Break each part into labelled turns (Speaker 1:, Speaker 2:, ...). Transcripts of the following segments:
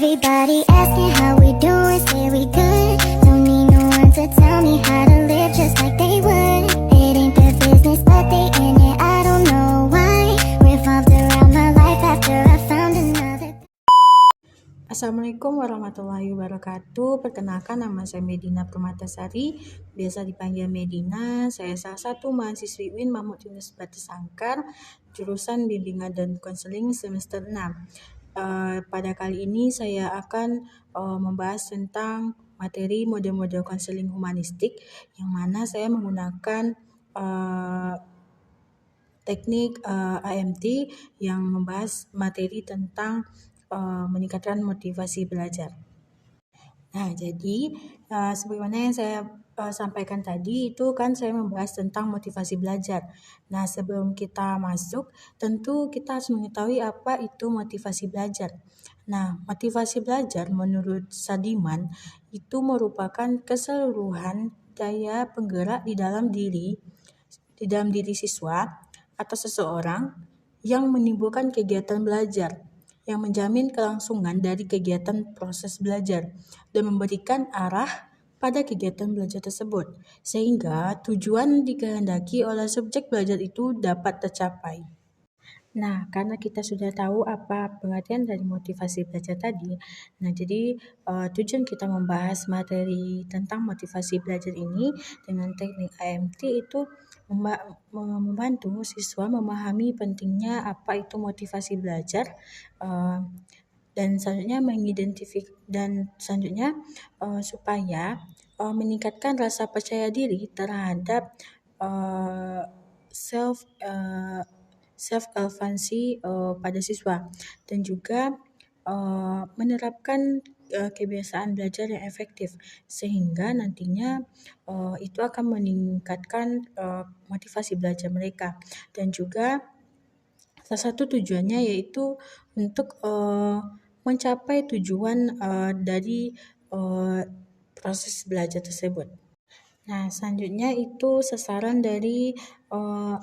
Speaker 1: Everybody asking how we doing, say we good. Don't need no one to tell me how to live just like they would. It ain't their business, but they in it, I don't know why. Revolved around my life after I found another.
Speaker 2: Assalamualaikum warahmatullahi wabarakatuh. Perkenalkan, nama saya Medina Permatasari, biasa dipanggil Medina. Saya salah satu mahasiswi UIN Mahmud Yunus Batu Sangkar, jurusan Bimbingan dan Konseling semester 6. Pada kali ini saya akan membahas tentang materi model-model konseling humanistik, yang mana saya menggunakan teknik AMT yang membahas materi tentang meningkatkan motivasi belajar. Nah, jadi sebagaimana yang saya sampaikan tadi, itu kan saya membahas tentang motivasi belajar. Nah, sebelum kita masuk, tentu kita harus mengetahui apa itu motivasi belajar. Nah, motivasi belajar menurut Sadiman itu merupakan keseluruhan daya penggerak di dalam diri siswa atau seseorang yang menimbulkan kegiatan belajar, yang menjamin kelangsungan dari kegiatan proses belajar dan memberikan arah pada kegiatan belajar tersebut, sehingga tujuan dikehendaki oleh subjek belajar itu dapat tercapai. Nah, karena kita sudah tahu apa pengertian dari motivasi belajar tadi, nah jadi tujuan kita membahas materi tentang motivasi belajar ini dengan teknik AMT itu membantu siswa memahami pentingnya apa itu motivasi belajar, dan selanjutnya supaya meningkatkan rasa percaya diri terhadap self-evaluasi pada siswa, dan juga menerapkan kebiasaan belajar yang efektif, sehingga nantinya itu akan meningkatkan motivasi belajar mereka, dan juga salah satu tujuannya yaitu untuk mencapai tujuan dari proses belajar tersebut. Nah, selanjutnya itu sasaran dari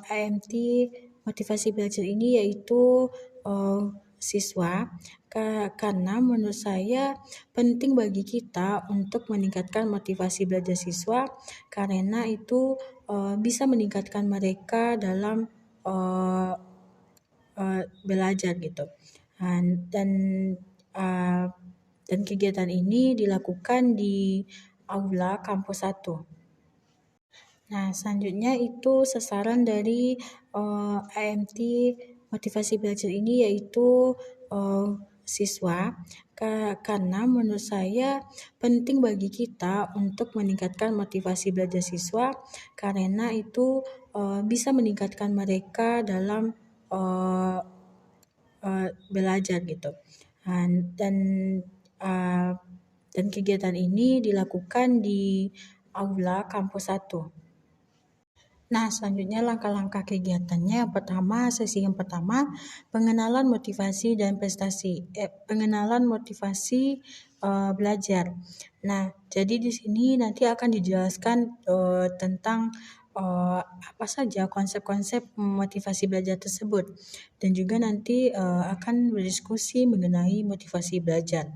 Speaker 2: AMT motivasi belajar ini yaitu siswa, karena menurut saya penting bagi kita untuk meningkatkan motivasi belajar siswa, karena itu bisa meningkatkan mereka dalam belajar gitu. Dan kegiatan ini dilakukan di aula kampus 1. Nah, selanjutnya itu sasaran dari AMT motivasi belajar ini yaitu siswa, karena menurut saya penting bagi kita untuk meningkatkan motivasi belajar siswa, karena itu bisa meningkatkan mereka dalam belajar gitu. Dan kegiatan ini dilakukan di aula kampus 1. Nah, selanjutnya langkah-langkah kegiatannya. Yang pertama, sesi yang pertama, pengenalan motivasi dan prestasi. Pengenalan motivasi belajar. Nah, jadi di sini nanti akan dijelaskan tentang apa saja konsep-konsep motivasi belajar tersebut, dan juga nanti akan berdiskusi mengenai motivasi belajar.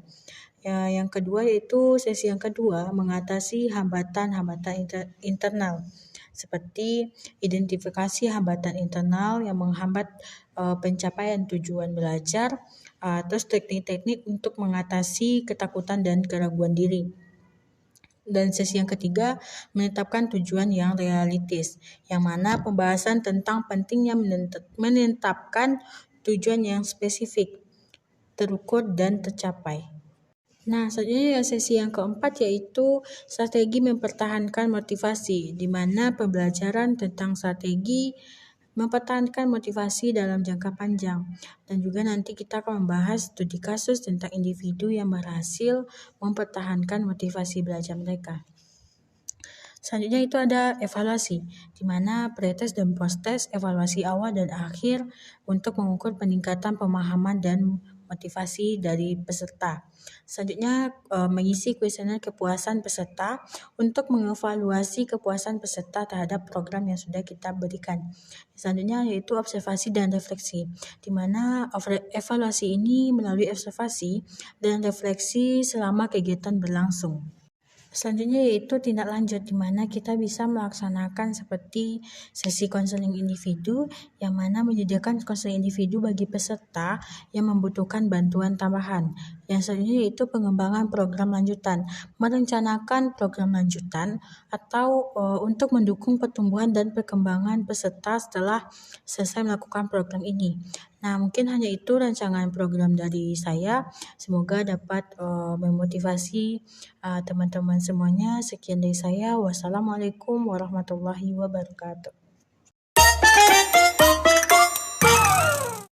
Speaker 2: Yang kedua yaitu sesi yang kedua, mengatasi hambatan-hambatan internal, seperti identifikasi hambatan internal yang menghambat pencapaian tujuan belajar, terus teknik-teknik untuk mengatasi ketakutan dan keraguan diri. Dan sesi yang ketiga, menetapkan tujuan yang realistis, yang mana pembahasan tentang pentingnya menetapkan tujuan yang spesifik, terukur, dan tercapai. Nah, selanjutnya sesi yang keempat yaitu strategi mempertahankan motivasi, di mana pembelajaran tentang strategi mempertahankan motivasi dalam jangka panjang, dan juga nanti kita akan membahas studi kasus tentang individu yang berhasil mempertahankan motivasi belajar mereka. Selanjutnya itu ada evaluasi, di mana pretest dan posttest, evaluasi awal dan akhir untuk mengukur peningkatan pemahaman dan motivasi dari peserta. Selanjutnya mengisi kuesioner kepuasan peserta untuk mengevaluasi kepuasan peserta terhadap program yang sudah kita berikan. Selanjutnya yaitu observasi dan refleksi, di mana evaluasi ini melalui observasi dan refleksi selama kegiatan berlangsung. Selanjutnya yaitu tindak lanjut, di mana kita bisa melaksanakan seperti sesi konseling individu yang mana menyediakan konseling individu bagi peserta yang membutuhkan bantuan tambahan. Yang selanjutnya yaitu pengembangan program lanjutan, merencanakan program lanjutan atau untuk mendukung pertumbuhan dan perkembangan peserta setelah selesai melakukan program ini. Nah, mungkin hanya itu rancangan program dari saya. Semoga dapat memotivasi teman-teman semuanya. Sekian dari saya. Wassalamualaikum warahmatullahi wabarakatuh.